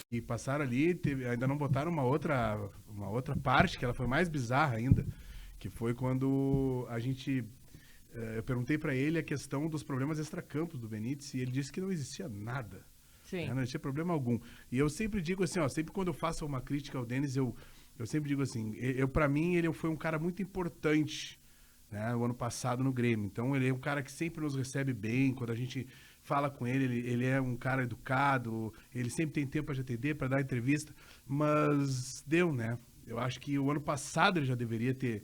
E passaram ali, ainda não botaram uma outra parte, que ela foi mais bizarra ainda, que foi quando a gente... eu perguntei pra ele a questão dos problemas extracampos do Benítez e ele disse que não existia nada. Sim. Não existia problema algum. E eu sempre digo assim, ó, sempre quando eu faço uma crítica ao Denis, eu sempre digo assim, para mim ele foi um cara muito importante, né, o ano passado no Grêmio. Então ele é um cara que sempre nos recebe bem, quando a gente fala com ele é um cara educado, ele sempre tem tempo para atender, para dar entrevista, mas deu, né? Eu acho que o ano passado ele já deveria ter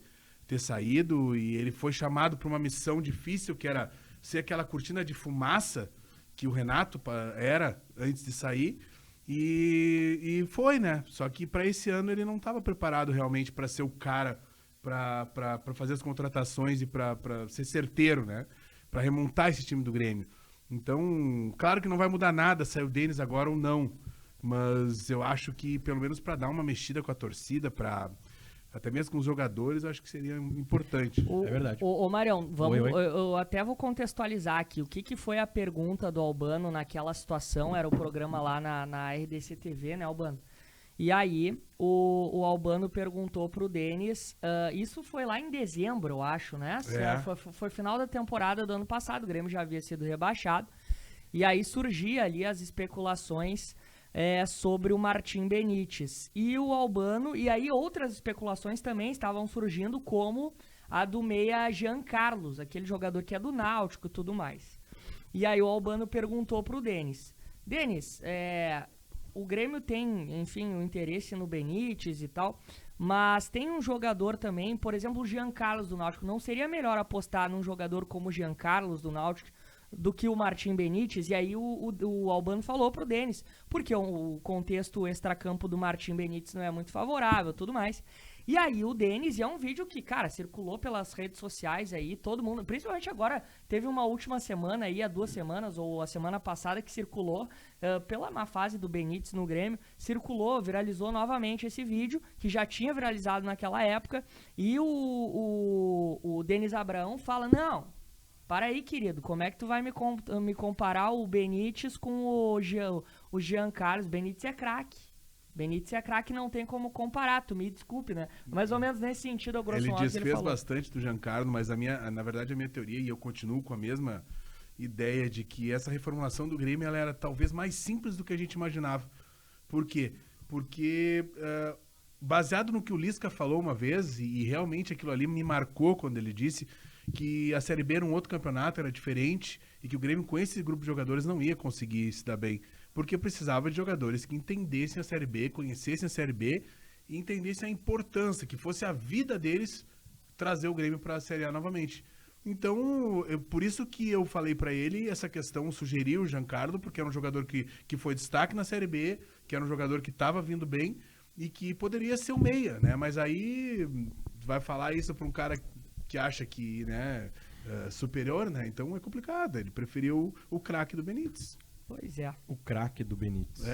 saído e ele foi chamado para uma missão difícil, que era ser aquela cortina de fumaça que o Renato era antes de sair, e foi, né? Só que para esse ano ele não estava preparado realmente para ser o cara para fazer as contratações e para ser certeiro, né? Para remontar esse time do Grêmio. Então, claro que não vai mudar nada se o Denis agora ou não, mas eu acho que pelo menos para dar uma mexida com a torcida, para até mesmo com os jogadores, eu acho que seria importante. É verdade. Ô Marião, vamos, Oi. eu até vou contextualizar aqui. O que foi a pergunta do Albano naquela situação? Era o programa lá na RDC TV, né, Albano? E aí, o Albano perguntou pro Denis, isso foi lá em dezembro, eu acho, né? Foi final da temporada do ano passado, o Grêmio já havia sido rebaixado. E aí surgia ali as especulações sobre o Martim Benítez. E o Albano, e aí outras especulações também estavam surgindo, como a do meia Jean Carlos, aquele jogador que é do Náutico e tudo mais. E aí o Albano perguntou pro Denis, o Grêmio tem, enfim, um interesse no Benítez e tal, mas tem um jogador também, por exemplo, o Jean Carlos do Náutico. Não seria melhor apostar num jogador como o Jean Carlos do Náutico do que o Martim Benítez? E aí o Albano falou pro Denis, porque o contexto extracampo do Martim Benítez não é muito favorável e tudo mais. E aí o Denis, e é um vídeo que, cara, circulou pelas redes sociais aí, todo mundo, principalmente agora, teve uma última semana aí, há 2 semanas, ou a semana passada, que circulou, pela má fase do Benítez no Grêmio, viralizou novamente esse vídeo, que já tinha viralizado naquela época, e o Denis Abraão fala, não, para aí, querido, como é que tu vai me comparar o Benítez com o Jean Carlos? Benítez é craque. Benítez é craque, não tem como comparar, tu me desculpe, né? Mais ou menos nesse sentido, o grosso modo, ele desfez bastante do Giancarlo, mas na verdade a minha teoria, e eu continuo com a mesma ideia de que essa reformulação do Grêmio ela era talvez mais simples do que a gente imaginava. Por quê? Porque, baseado no que o Lisca falou uma vez, e realmente aquilo ali me marcou quando ele disse que a Série B era um outro campeonato, era diferente, e que o Grêmio com esse grupo de jogadores não ia conseguir se dar bem. Porque precisava de jogadores que entendessem a Série B, conhecessem a Série B e entendessem a importância, que fosse a vida deles trazer o Grêmio para a Série A novamente. Então, por isso que eu falei para ele essa questão, sugeri o Giancarlo, porque era um jogador que foi destaque na Série B, que era um jogador que estava vindo bem e que poderia ser o meia, né? Mas aí vai falar isso para um cara que acha que, né, superior, né? Então é complicado. Ele preferiu o craque do Benítez. Pois é. O craque do Benítez.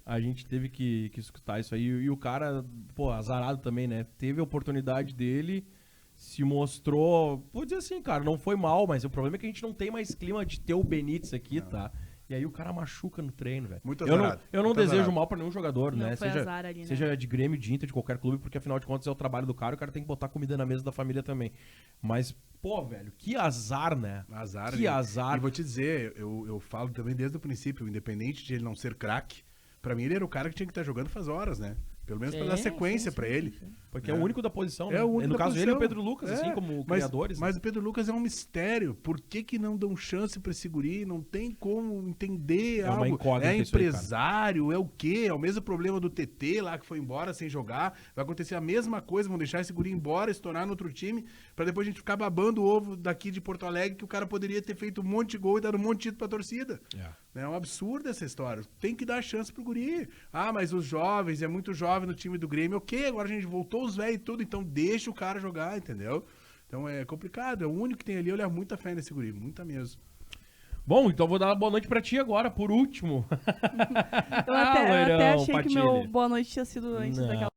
A gente teve que escutar isso aí. E o cara, pô, azarado também, né? Teve a oportunidade dele, se mostrou... Vou dizer assim, cara, não foi mal, mas o problema é que a gente não tem mais clima de ter o Benítez aqui, tá? E aí o cara machuca no treino, velho. Muito azarado. Eu não desejo mal pra nenhum jogador, não né? Foi azar ali, né? Seja de Grêmio, de Inter, de qualquer clube, porque afinal de contas é o trabalho do cara, o cara tem que botar comida na mesa da família também. Mas, pô, velho, que azar, né? Azar. Que azar. E vou te dizer, eu falo também desde o princípio, independente de ele não ser craque, pra mim ele era o cara que tinha que estar jogando faz horas, né? Pelo menos pra dar sequência pra ele. Sim. Porque é o único da posição, né? É o único no da caso posição. ele e o Pedro Lucas, assim, como criadores. Mas o Pedro Lucas é um mistério. Por que não dão chance pra esse guri? Não tem como entender É uma algo. incógnita É isso aí, empresário, é o quê? É o mesmo problema do TT lá, que foi embora sem jogar. Vai acontecer a mesma coisa, vão deixar esse guri embora, estourar no outro time, pra depois a gente ficar babando o ovo daqui de Porto Alegre, que o cara poderia ter feito um monte de gol e dado um monte de título pra torcida. É um absurdo essa história. Tem que dar chance pro guri. Ah, mas os jovens, é muito jovem no time do Grêmio. Ok, agora a gente voltou os velhos e tudo, então deixa o cara jogar, entendeu? Então é complicado. É o único que tem ali, eu levo muita fé nesse guri, muita mesmo. Bom, então vou dar uma boa noite pra ti agora, por último. Eu até achei que meu boa noite tinha sido antes daquela